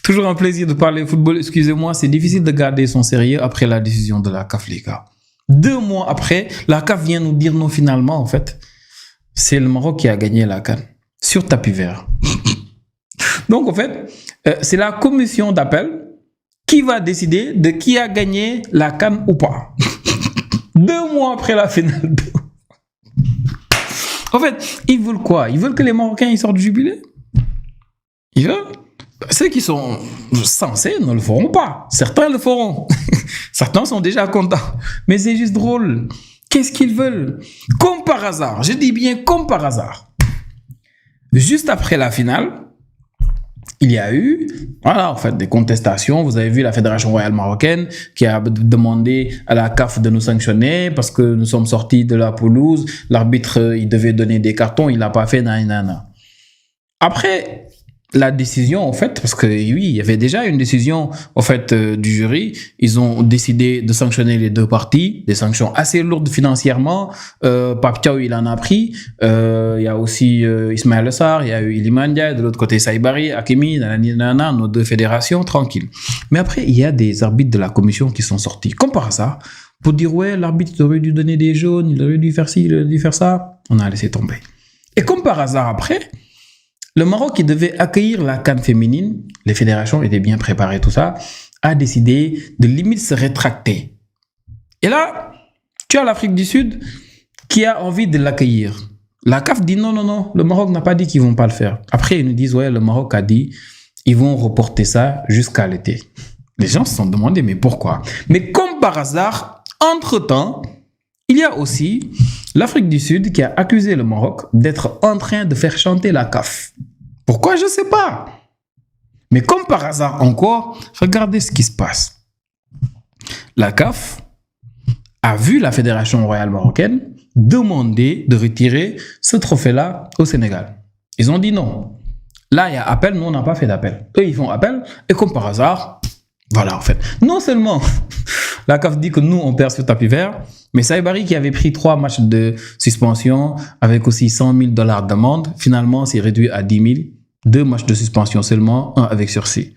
Toujours un plaisir de parler football. Excusez-moi, c'est difficile de garder son sérieux après la décision de la CAF, les gars. 2 mois après, la CAF vient nous dire non, finalement, en fait, c'est le Maroc qui a gagné la CAN sur tapis vert. Donc, en fait, c'est la commission d'appel qui va décider de qui a gagné la CAN ou pas. 2 mois après la finale. En fait, ils veulent quoi? Ils veulent que les Marocains ils sortent du jubilé? Ils veulent? Ceux qui sont censés ne le feront pas. Certains le feront. Certains sont déjà contents. Mais c'est juste drôle. Qu'est-ce qu'ils veulent? Comme par hasard, je dis bien comme par hasard. Juste après la finale, il y a eu, voilà, en fait, des contestations. Vous avez vu la Fédération royale marocaine qui a demandé à la CAF de nous sanctionner parce que nous sommes sortis de la pelouse. L'arbitre, il devait donner des cartons, il l'a pas fait, nanana. Après la décision, en fait, parce que oui, il y avait déjà une décision, en fait, du jury. Ils ont décidé de sanctionner les 2 parties, des sanctions assez lourdes financièrement. Pape Thiaw, il en a pris. Il y a aussi Ismaël Sarr, il y a eu Iliman Ndiaye, de l'autre côté Saïbari, Hakimi, nanana, nos 2 fédérations, tranquille. Mais après, il y a des arbitres de la commission qui sont sortis, comme par hasard, pour dire ouais, l'arbitre aurait dû donner des jaunes, il aurait dû faire ci, il aurait dû faire ça. On a laissé tomber. Et comme par hasard après, le Maroc qui devait accueillir la CAN féminine, les fédérations étaient bien préparées, tout ça, a décidé de limite se rétracter. Et là, tu as l'Afrique du Sud qui a envie de l'accueillir. La CAF dit non, le Maroc n'a pas dit qu'ils vont pas le faire. Après, ils nous disent, ouais, le Maroc a dit, ils vont reporter ça jusqu'à l'été. Les gens se sont demandé, mais pourquoi? Mais comme par hasard, entre-temps, il y a aussi l'Afrique du Sud qui a accusé le Maroc d'être en train de faire chanter la CAF. Pourquoi? Je ne sais pas. Mais comme par hasard encore, regardez ce qui se passe. La CAF a vu la Fédération royale marocaine demander de retirer ce trophée-là au Sénégal. Ils ont dit non. Là, il y a appel, nous, on n'a pas fait d'appel. Eux, ils font appel, et comme par hasard, voilà, en fait. Non seulement la CAF dit que nous, on perd sur tapis vert, mais Saïbari qui avait pris 3 matchs de suspension, avec aussi $100,000 d'amende, finalement, c'est réduit à 10 000. 2 matchs de suspension seulement, 1 avec sursis.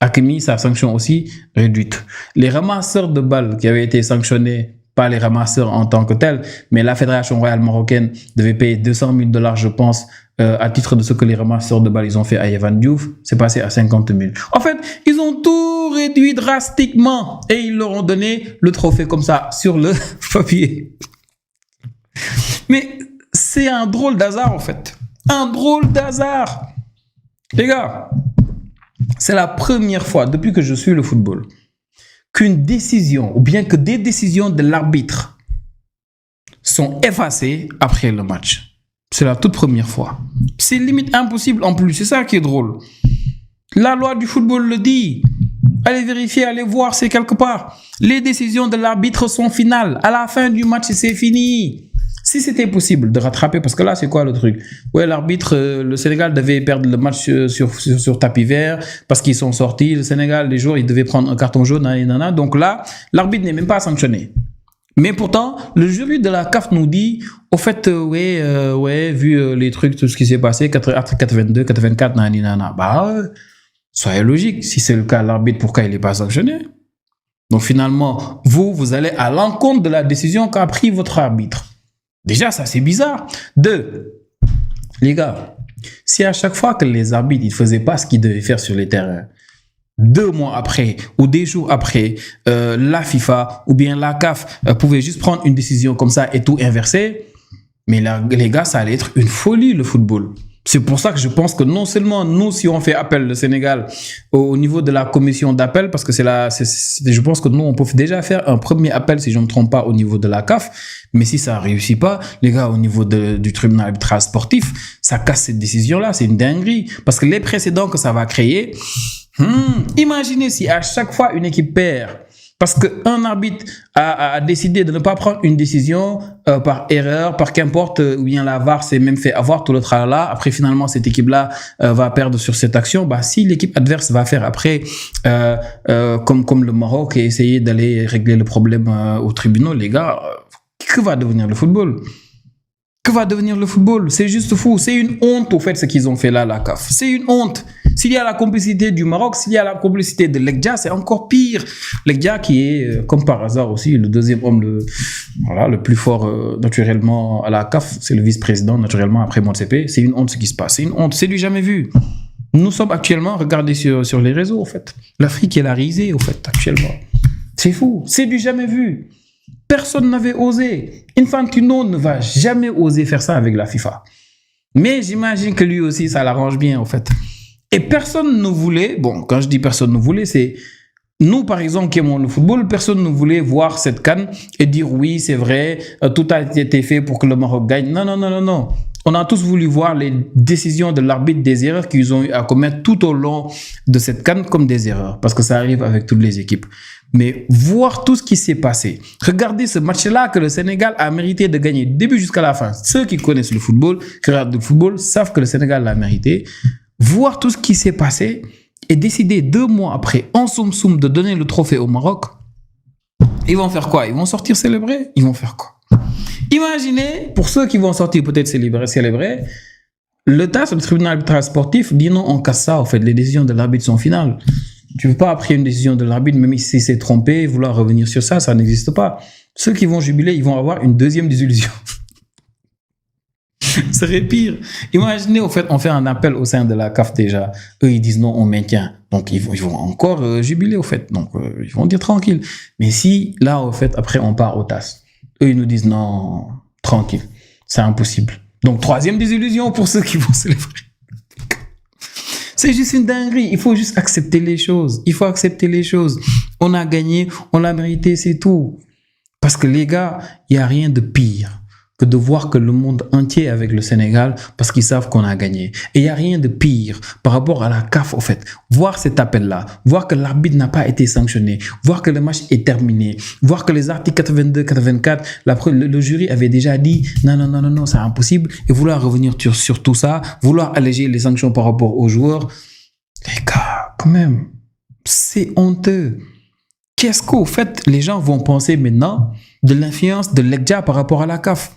Hakimi, sa sanction aussi réduite. Les ramasseurs de balles qui avaient été sanctionnés, pas les ramasseurs en tant que tels, mais la Fédération royale marocaine devait payer $200,000, je pense, à titre de ce que les ramasseurs de balles ils ont fait à Evan Diouf, c'est passé à 50 000. En fait, ils ont tout réduit drastiquement et ils leur ont donné le trophée comme ça sur le papier. Mais c'est un drôle d'hasard en fait. Un drôle d'hasard. Les gars, c'est la première fois depuis que je suis le football qu'une décision ou bien que des décisions de l'arbitre sont effacées après le match. C'est la toute première fois. C'est limite impossible en plus. C'est ça qui est drôle. La loi du football le dit. Allez vérifier, allez voir, c'est quelque part. Les décisions de l'arbitre sont finales. À la fin du match, c'est fini. Si c'était possible de rattraper, parce que là, c'est quoi le truc? Ouais, l'arbitre, le Sénégal devait perdre le match sur tapis vert parce qu'ils sont sortis. Le Sénégal, les joueurs, ils devaient prendre un carton jaune. Donc là, l'arbitre n'est même pas sanctionné. Mais pourtant, le jury de la CAF nous dit, au fait, vu les trucs, tout ce qui s'est passé, article 82, 84, soyez logique. Si c'est le cas, l'arbitre, pourquoi il n'est pas sanctionné? Donc finalement, vous allez à l'encontre de la décision qu'a pris votre arbitre. Déjà, ça, c'est bizarre. 2, les gars, si à chaque fois que les arbitres ne faisaient pas ce qu'ils devaient faire sur les terrains, 2 mois après ou des jours après, la FIFA ou bien la CAF pouvait juste prendre une décision comme ça et tout inverser, mais là, les gars, ça allait être une folie, le football. C'est pour ça que je pense que non seulement nous, si on fait appel le Sénégal au niveau de la commission d'appel, parce que je pense que nous, on peut déjà faire un premier appel, si je ne me trompe pas, au niveau de la CAF. Mais si ça ne réussit pas, les gars, au niveau du tribunal arbitral sportif, ça casse cette décision-là. C'est une dinguerie. Parce que les précédents que ça va créer, imaginez si à chaque fois une équipe perd, parce qu'un arbitre a décidé de ne pas prendre une décision par erreur, par qu'importe, ou bien la VAR s'est même fait avoir tout le tralala. Après, finalement, cette équipe-là va perdre sur cette action. Si l'équipe adverse va faire après, comme le Maroc, et essayer d'aller régler le problème au tribunal, les gars, que va devenir le football? Que va devenir le football? C'est juste fou. C'est une honte, au fait, ce qu'ils ont fait là, la CAF. C'est une honte. S'il y a la complicité du Maroc, s'il y a la complicité de l'Egdia, c'est encore pire. L'Egdia qui est, comme par hasard aussi, le deuxième homme le plus fort naturellement à la CAF, c'est le vice-président naturellement après Motsepe. C'est une honte ce qui se passe. C'est une honte, c'est du jamais vu. Nous sommes actuellement, regardez sur les réseaux, en fait. L'Afrique est la risée, en fait, actuellement. C'est fou, c'est du jamais vu. Personne n'avait osé. Infantino ne va jamais oser faire ça avec la FIFA. Mais j'imagine que lui aussi, ça l'arrange bien, en fait. Et personne ne voulait, bon, quand je dis personne ne voulait, c'est nous, par exemple, qui aimons le football, personne ne voulait voir cette CAN et dire oui, c'est vrai, tout a été fait pour que le Maroc gagne. Non, non, non, non, non. On a tous voulu voir les décisions de l'arbitre, des erreurs qu'ils ont eu à commettre tout au long de cette CAN comme des erreurs, parce que ça arrive avec toutes les équipes. Mais voir tout ce qui s'est passé, regardez ce match-là que le Sénégal a mérité de gagner, du début jusqu'à la fin. Ceux qui connaissent le football, qui regardent le football, savent que le Sénégal l'a mérité. Voir tout ce qui s'est passé et décider 2 mois après, en soum-soum, de donner le trophée au Maroc, ils vont faire quoi? Ils vont sortir célébrer? Ils vont faire quoi? Imaginez, pour ceux qui vont sortir peut-être célébrer, le TAS, le tribunal arbitral sportif, dit non, on casse ça, en fait, les décisions de l'arbitre sont finales. Tu ne peux pas, après une décision de l'arbitre, même si c'est trompé, vouloir revenir sur ça, ça n'existe pas. Ceux qui vont jubiler, ils vont avoir une deuxième désillusion. Ce serait pire. Imaginez, au fait, on fait un appel au sein de la CAF déjà. Eux, ils disent non, on maintient. Donc, ils vont encore jubiler, au fait. Donc, ils vont dire tranquille. Mais si, là, au fait, après, on part au TAS. Eux, ils nous disent non, tranquille. C'est impossible. Donc, 3e désillusion pour ceux qui vont célébrer. C'est juste une dinguerie. Il faut juste accepter les choses. Il faut accepter les choses. On a gagné, on l'a mérité, c'est tout. Parce que les gars, il n'y a rien de pire que de voir que le monde entier est avec le Sénégal parce qu'ils savent qu'on a gagné. Et il n'y a rien de pire par rapport à la CAF, au fait. Voir cet appel-là, voir que l'arbitre n'a pas été sanctionné, voir que le match est terminé, voir que les articles 82, 84, le jury avait déjà dit non, c'est impossible, et vouloir revenir sur tout ça, vouloir alléger les sanctions par rapport aux joueurs. Les gars, quand même, c'est honteux. Qu'est-ce qu'au fait, les gens vont penser maintenant de l'influence de l'Egdia par rapport à la CAF,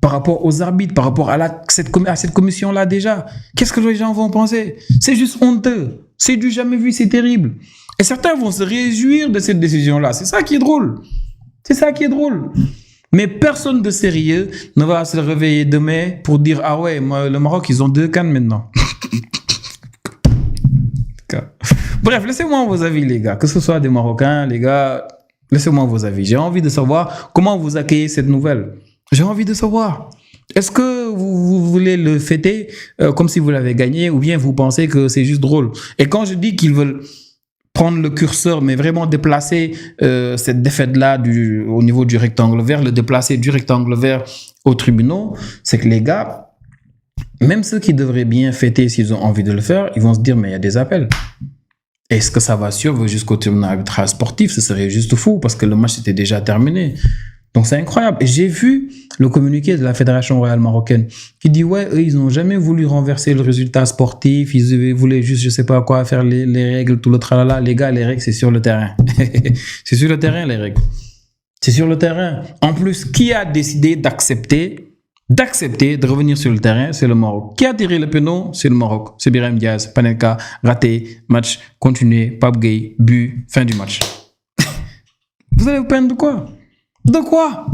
par rapport aux arbitres, par rapport à cette commission-là déjà? Qu'est-ce que les gens vont penser? C'est juste honteux. C'est du jamais vu, c'est terrible. Et certains vont se réjouir de cette décision-là. C'est ça qui est drôle. C'est ça qui est drôle. Mais personne de sérieux ne va se réveiller demain pour dire « Ah ouais, le Maroc, ils ont 2 CAN maintenant. » Bref, laissez-moi vos avis, les gars. Que ce soit des Marocains, les gars, laissez-moi vos avis. J'ai envie de savoir comment vous accueillez cette nouvelle. J'ai envie de savoir. Est-ce que vous voulez le fêter comme si vous l'avez gagné, ou bien vous pensez que c'est juste drôle? Et quand je dis qu'ils veulent prendre le curseur, mais vraiment déplacer cette défaite-là au niveau du rectangle vert, le déplacer du rectangle vert aux tribunaux, c'est que les gars, même ceux qui devraient bien fêter s'ils ont envie de le faire, ils vont se dire, mais il y a des appels. Est-ce que ça va suivre jusqu'au tribunal arbitral sportif? Ce serait juste fou parce que le match était déjà terminé. Donc c'est incroyable. Et j'ai vu le communiqué de la Fédération royale marocaine qui dit ouais, eux, ils n'ont jamais voulu renverser le résultat sportif, ils voulaient juste, je sais pas quoi, faire les règles, tout le tralala. Les gars, les règles, c'est sur le terrain. C'est sur le terrain, les règles. C'est sur le terrain. En plus, qui a décidé d'accepter de revenir sur le terrain? C'est le Maroc. Qui a tiré le péno? C'est le Maroc. C'est Birahim Diaz, Panenka, raté, match continué, Pape Gueye, but, fin du match. Vous allez vous plaindre de quoi? De quoi?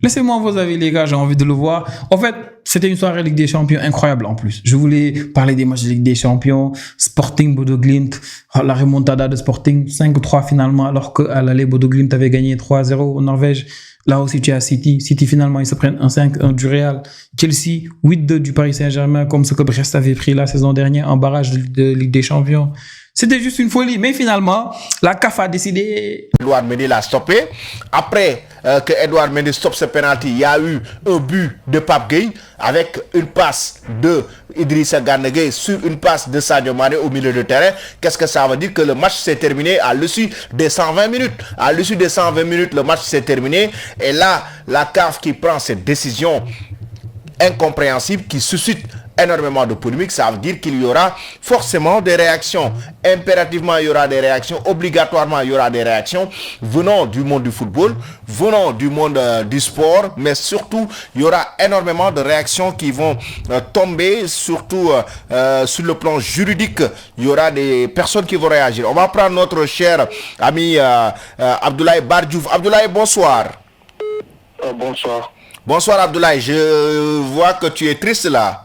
Laissez-moi vos avis, les gars, j'ai envie de le voir. En fait, c'était une soirée Ligue des Champions incroyable en plus. Je voulais parler des matchs de Ligue des Champions, Sporting, Bodo Glimt, la remontada de Sporting, 5-3 finalement, alors qu'à l'aller, Bodo Glimt avait gagné 3-0 en Norvège. Là aussi, tu as City. City, finalement, ils se prennent un 5-1 du Real. Chelsea, 8-2 du Paris Saint-Germain, comme ce que Brest avait pris la saison dernière en barrage de Ligue des Champions. C'était juste une folie. Mais finalement, la CAF a décidé. Edouard Mendy l'a stoppé. Après que Edouard Mendy stoppe ce penalty, il y a eu un but de Pape Gueye avec une passe de Idrissa Gana Gueye sur une passe de Sadio Mané au milieu de terrain. Qu'est-ce que ça veut dire? Que le match s'est terminé à l'issue des 120 minutes. À l'issue des 120 minutes, le match s'est terminé. Et là, la CAF qui prend cette décision incompréhensible qui suscite énormément de polémiques, ça veut dire qu'il y aura forcément des réactions. Impérativement, il y aura des réactions. Obligatoirement, il y aura des réactions venant du monde du football, venant du monde du sport, mais surtout, il y aura énormément de réactions qui vont tomber, surtout sur le plan juridique. Il y aura des personnes qui vont réagir. On va prendre notre cher ami Abdoulaye Bardiouf. Abdoulaye, bonsoir. Bonsoir. Bonsoir Abdoulaye, je vois que tu es triste là.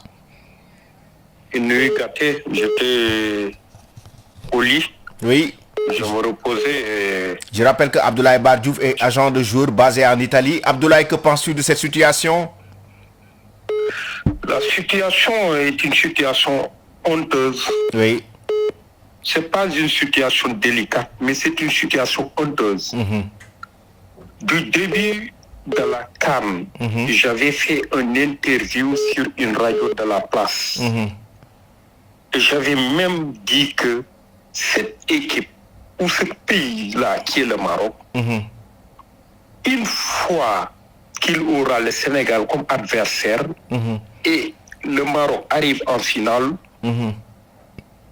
Une nuit gâtée, j'étais au lit. Oui. Je me reposais. Je rappelle que Abdoulaye Bardiouf est agent de jour basé en Italie. Abdoulaye, que penses-tu de cette situation? La situation est une situation honteuse. Oui. C'est pas une situation délicate, mais c'est une situation honteuse. Du début de la CAN, j'avais fait une interview sur une radio de la place. Et j'avais même dit que cette équipe ou ce pays-là, qui est le Maroc, une fois qu'il aura le Sénégal comme adversaire et le Maroc arrive en finale,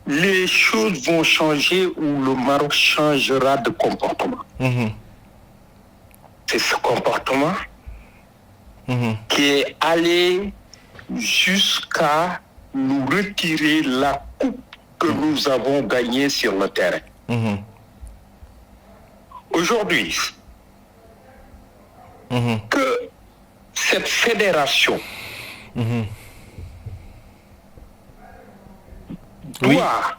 les choses vont changer ou le Maroc changera de comportement. C'est ce comportement qui est allé jusqu'à nous retirer la coupe que nous avons gagnée sur le terrain. Aujourd'hui, que cette fédération doit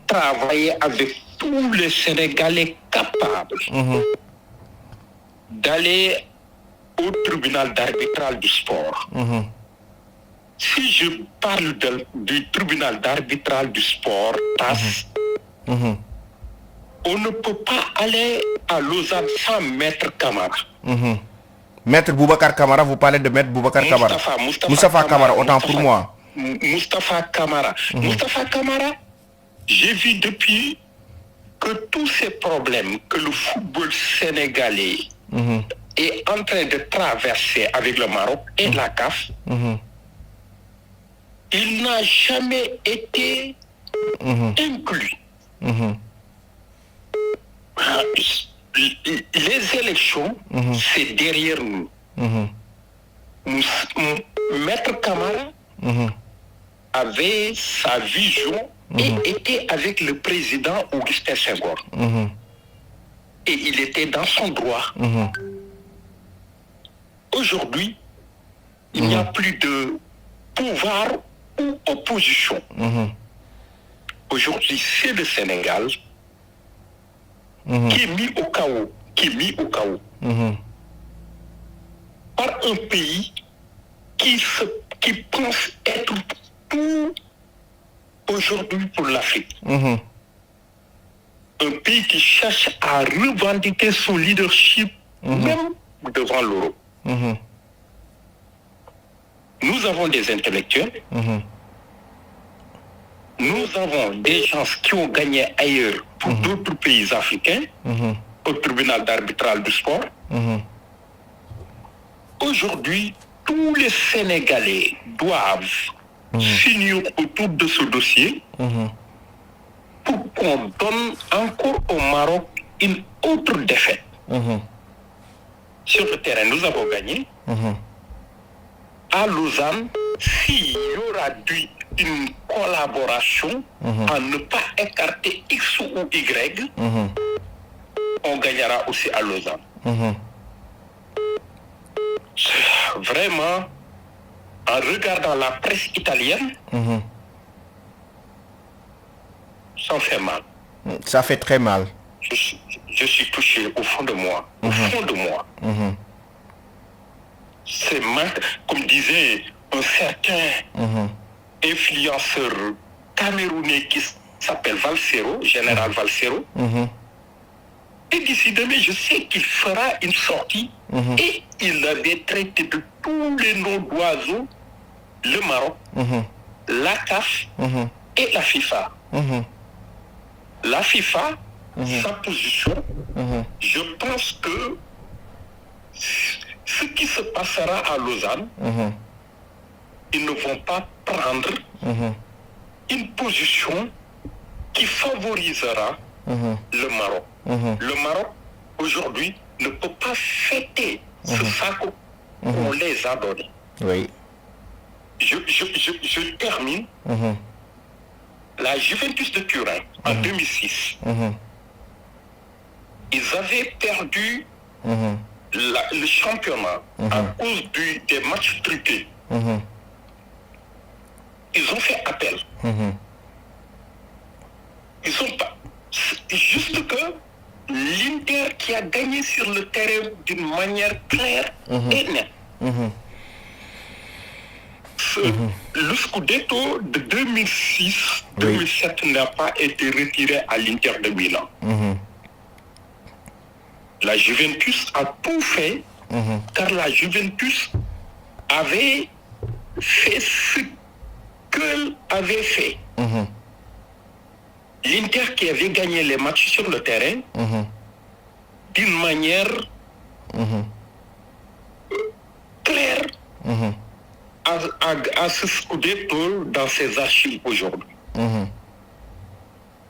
travailler avec tous les Sénégalais capables d'aller au tribunal d'arbitral du sport. Si je parle du tribunal d'arbitral du sport, TAS, on ne peut pas aller à Lausanne sans Maître Camara. Maître Boubacar Camara, vous parlez de Maître Boubacar Camara. Moustapha Camara, autant pour moi. Moustapha Camara. Moustapha Camara, j'ai vu depuis que tous ces problèmes que le football sénégalais est en train de traverser avec le Maroc et la CAF, il n'a jamais été inclus. Les élections, c'est derrière nous. Maître Camara avait sa vision et était avec le président Augustin Senghor. Et il était dans son droit. Aujourd'hui, il n'y a plus de pouvoir ou opposition. Aujourd'hui, c'est le Sénégal qui est mis au chaos, par un pays qui pense être tout aujourd'hui pour l'Afrique. Un pays qui cherche à revendiquer son leadership même devant l'Europe. Nous avons des intellectuels, nous avons des gens qui ont gagné ailleurs pour d'autres pays africains, au tribunal d'arbitral du sport. Aujourd'hui, tous les Sénégalais doivent s'unir autour de ce dossier pour qu'on donne encore au Maroc une autre défaite. Sur le terrain, nous avons gagné. À Lausanne, s'il y aura une collaboration à ne pas écarter X ou Y, on gagnera aussi à Lausanne. Vraiment, en regardant la presse italienne, ça fait mal. Ça fait très mal. Je suis touché au fond de moi. Au fond de moi. C'est mal, comme disait un certain influenceur camerounais qui s'appelle Valsero, général Valsero. Et d'ici demain, je sais qu'il fera une sortie et il avait traité de tous les noms d'oiseaux le Maroc, la CAF et la FIFA. La FIFA, sa position, je pense que ce qui se passera à Lausanne ils ne vont pas prendre une position qui favorisera le Maroc. Le Maroc, aujourd'hui, ne peut pas fêter ce sac qu'on les a donné. Oui. Je termine. La Juventus de Turin, en 2006, ils avaient perdu le championnat à cause des matchs truqués. Ils ont fait appel. Ils ont pas. Juste que l'Inter qui a gagné sur le terrain d'une manière claire et nette. Le Scudetto de 2006-2007 n'a pas été retiré à l'Inter de Milan. La Juventus a tout fait car la Juventus avait fait ce qu'elle avait fait. L'Inter qui avait gagné les matchs sur le terrain d'une manière claire à ce Scudetto dans ses archives aujourd'hui.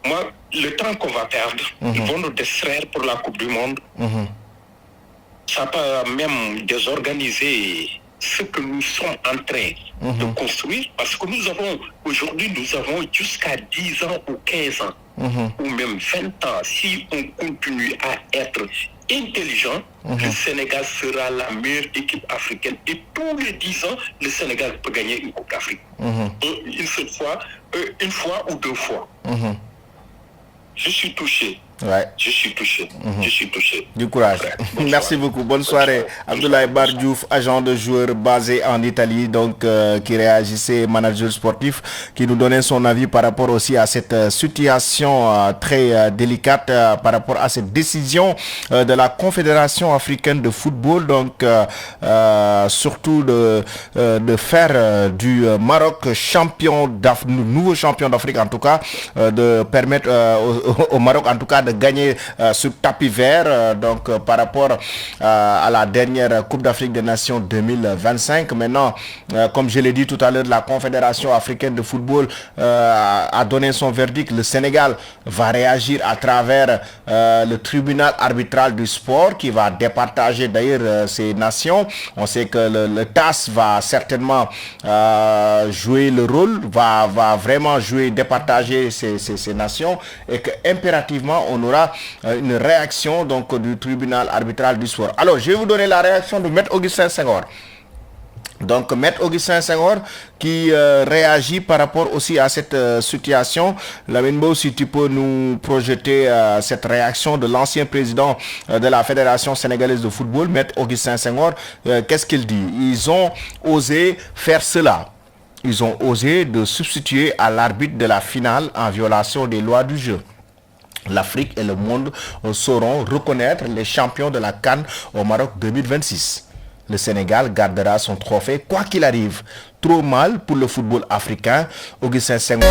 Moi, le temps qu'on va perdre, ils vont nous distraire pour la Coupe du Monde. Ça peut même désorganiser ce que nous sommes en train de construire, parce que aujourd'hui, nous avons jusqu'à 10 ans ou 15 ans, ou même 20 ans, si on continue à être intelligent, le Sénégal sera la meilleure équipe africaine. Et tous les 10 ans, le Sénégal peut gagner une Coupe d'Afrique. Une fois ou deux fois. Je suis touché. Ouais. Je suis touché. Je suis touché. Du courage. Merci beaucoup. Bonne soirée. Abdoulaye Bardiouf, agent de joueur basé en Italie, donc qui réagissait, manager sportif, qui nous donnait son avis par rapport aussi à cette situation très délicate par rapport à cette décision de la Confédération africaine de football, donc surtout de faire du Maroc nouveau champion d'Afrique, en tout cas, de permettre au Maroc, en tout cas, de gagner sur tapis vert, donc par rapport à la dernière Coupe d'Afrique des Nations 2025. Maintenant, comme je l'ai dit tout à l'heure, la Confédération africaine de football a donné son verdict. Le Sénégal va réagir à travers le tribunal arbitral du sport qui va départager d'ailleurs ces nations. On sait que le TAS va certainement jouer le rôle, va vraiment départager ces nations, et que impérativement on aura une réaction donc du tribunal arbitral du sport. Alors, je vais vous donner la réaction de Maître Augustin Senghor. Donc, Maître Augustin Senghor qui réagit par rapport aussi à cette situation. Lamine, si tu peux nous projeter cette réaction de l'ancien président de la Fédération sénégalaise de football, Maître Augustin Senghor, qu'est-ce qu'il dit? Ils ont osé faire cela. Ils ont osé de substituer à l'arbitre de la finale en violation des lois du jeu. L'Afrique et le monde sauront reconnaître les champions de la CAN au Maroc 2026. Le Sénégal gardera son trophée quoi qu'il arrive. Trop mal pour le football africain. Augustin Senghor.